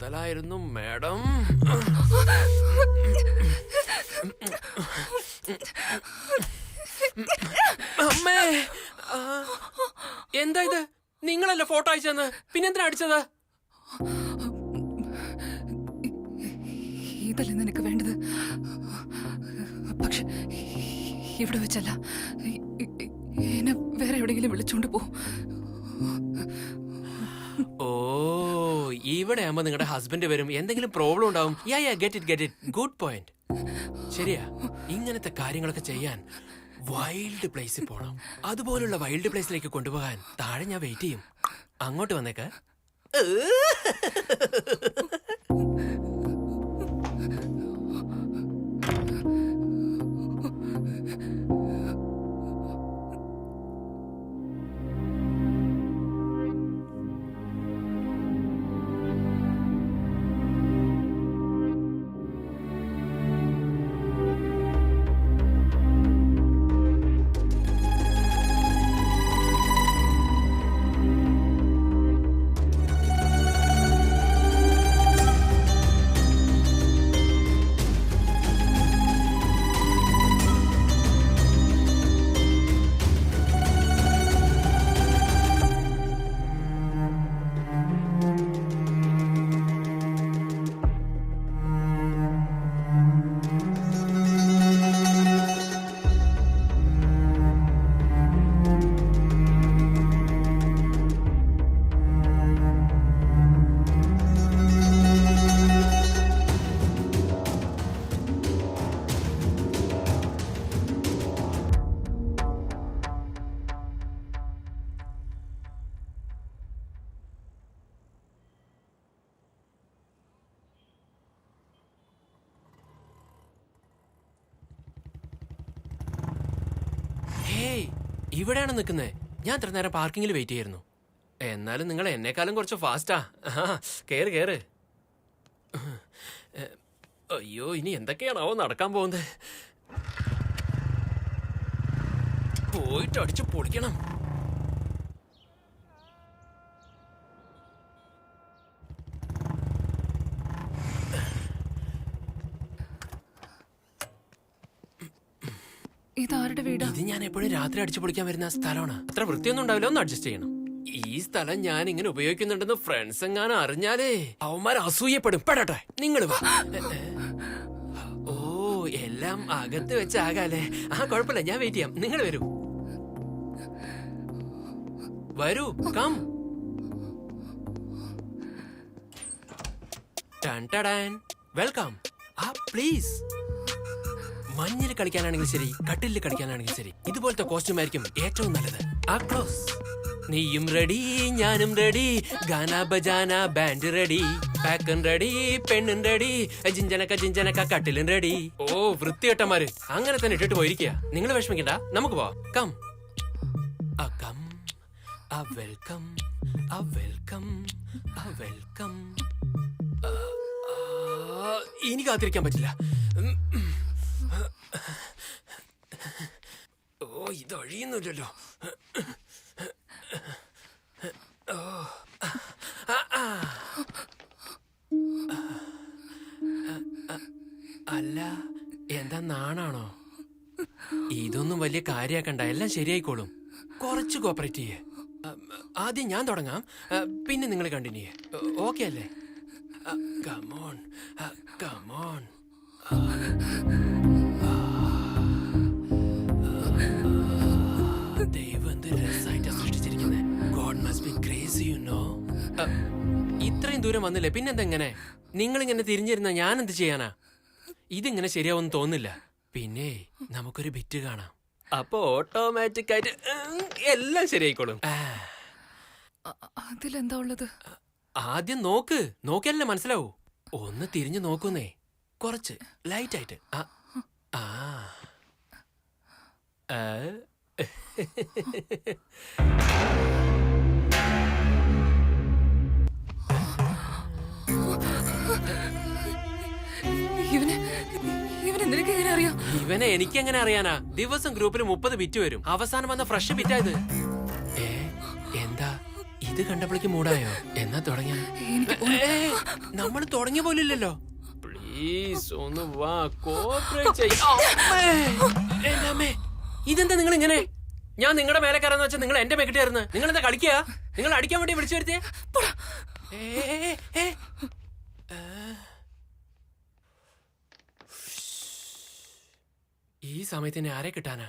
കൂടുതലായിരുന്നു മാഡം. അമ്മേ, എന്താ ഇത്? നിങ്ങളല്ലേ ഫോട്ടോ അയച്ചെന്ന്, പിന്നെന്തിനാ അടിച്ചത്? ഇതല്ലേ നിനക്ക് വേണ്ടത്? പക്ഷെ ഇവിടെ വെച്ചല്ല, എന്നെ വേറെ എവിടെയെങ്കിലും വിളിച്ചോണ്ട് പോ. ഓ, ഇവിടെ ആകുമ്പോ നിങ്ങളുടെ ഹസ്ബൻഡ് വരും, എന്തെങ്കിലും പ്രോബ്ലം ഉണ്ടാവും. Get it good point. ശരിയാ, ഇങ്ങനത്തെ കാര്യങ്ങളൊക്കെ ചെയ്യാൻ വൈൽഡ് പ്ലേസിൽ പോണം. അതുപോലുള്ള വൈൽഡ് പ്ലേസിലേക്ക് കൊണ്ടുപോകാൻ താഴെ ഞാൻ വെയിറ്റ് ചെയ്യും. അങ്ങോട്ട് വന്നേക്ക. ഇവിടെയാണ് നിൽക്കുന്നത്. ഞാൻ ഇത്ര നേരം പാർക്കിങ്ങിൽ വെയിറ്റ് ചെയ്യായിരുന്നു. എന്നാലും നിങ്ങൾ എന്നെക്കാളും കുറച്ച് ഫാസ്റ്റാ. കേറ്. അയ്യോ, ഇനി എന്തൊക്കെയാണാവോ നടക്കാൻ പോകുന്നത്. പോയിട്ട് അടിച്ചു പൊളിക്കണം. ഇതാരുടെ വീടാ? ഇത് ഞാൻ എപ്പോഴും രാത്രി അടിച്ചു പൊളിക്കാൻ വരുന്ന സ്ഥലമാണ്. അത്ര വൃത്തിയൊന്നും ഉണ്ടാവില്ല, ഒന്ന് അഡ്ജസ്റ്റ് ചെയ്യണം. ഈ സ്ഥലം ഞാൻ ഇങ്ങനെ ഉപയോഗിക്കുന്നുണ്ടെന്ന് ഫ്രണ്ട്സ് എങ്ങാനും അറിഞ്ഞാലേ അവന്മാർ അസൂയപ്പെടും. പെടട്ടെ, നിങ്ങൾ വാ. ഓ, എല്ലാം അകത്ത് വെച്ചാകാലേ. കുഴപ്പമില്ല, ഞാൻ വെയിറ്റ് ചെയ്യാം. നിങ്ങൾ വരൂ. കം. വെൽക്കം. പ്ലീസ്. മഞ്ഞിൽ കളിക്കാനാണെങ്കിൽ ശരി, കട്ടിലിൽ കളിക്കാനാണെങ്കിൽ ശരി, ഇതുപോലത്തെ കോസ്റ്റ്യൂം ആയിരിക്കും ഏറ്റവും നല്ലത്. ക്ലോസ്. നീയും റെഡി, ഞാനും റെഡി, ഗാന ബജാന ബാൻഡ് റെഡി, പാക്കൻ റെഡി, പെണ്ണും റെഡി, ജിഞ്ചനക്ക കട്ടിലും റെഡി. ഓ, വൃത്തികെട്ടന്മാര് അങ്ങനെ തന്നെ ഇട്ടിട്ട് പോയിരിക്കുക. നിങ്ങൾ വിഷമിക്കണ്ട, നമുക്ക് പോവാം. കം. വെൽക്കം. വെൽക്കം. ഇനി കാത്തിരിക്കാൻ പറ്റില്ല. ഓ, ഇതൊഴിയുന്നില്ലല്ലോ. അല്ല, എന്താ നാണാണോ? ഇതൊന്നും വലിയ കാര്യാക്കണ്ട, എല്ലാം ശരിയായിക്കോളും. കുറച്ച് കോപ്പറേറ്റ് ചെയ്യേ. ആദ്യം ഞാൻ തുടങ്ങാം, പിന്നെ നിങ്ങൾ കണ്ടിന്യൂ ചെയ്യേ. ഓക്കെ അല്ലേ? കമോൺ. ഇത്രയും ദൂരം വന്നില്ലേ, പിന്നെന്തെങ്ങനെ? നിങ്ങളിങ്ങനെ തിരിഞ്ഞിരുന്ന ഞാൻ എന്ത് ചെയ്യാനാ? ഇതിങ്ങനെ ശരിയാവൊന്നും തോന്നില്ല. പിന്നെ നമുക്കൊരു ബിറ്റ് കാണാം, അപ്പൊ ഓട്ടോമാറ്റിക് ആയിട്ട് എല്ലാം ശരിയായിക്കോളും. അതിലെന്താ ഉള്ളത്? ആദ്യം നോക്കിയാലേ മനസ്സിലാവൂ. ഒന്ന് തിരിഞ്ഞു നോക്കുന്നേ, കുറച്ച് ലൈറ്റ് ആയിട്ട്. ഇവനെ എനിക്കെങ്ങനെ അറിയാനാ? ദിവസം ഗ്രൂപ്പിൽ 30 ബിറ്റ് വരും. അവസാനം വന്ന ഫ്രഷ് ബിറ്റായത്. എന്താ ഇത് കണ്ടപ്പോഴേക്ക് മൂടായോ? എന്നാ തുടങ്ങിയ? എനിക്ക് നമ്മൾ തുടങ്ങിയ പോലില്ലല്ലോ. പ്ലീസ് ഒന്ന് വാ, കോപ്പറേറ്റ് ചെയ്യ്. എന്റെ അമ്മേ, ഇതെന്താ നിങ്ങൾ ഇങ്ങനെ? ഞാൻ നിങ്ങളുടെ മേലെ കയറാന്ന് വെച്ചാൽ നിങ്ങൾ എന്റെ മെക്കിട്ടായിരുന്നു. നിങ്ങൾ എന്താ കളിക്കുക? നിങ്ങൾ അടിക്കാൻ വേണ്ടി വിളിച്ചു വരുത്തിയേ? ഈ സമയത്തിന് ആരെ കിട്ടാനാ?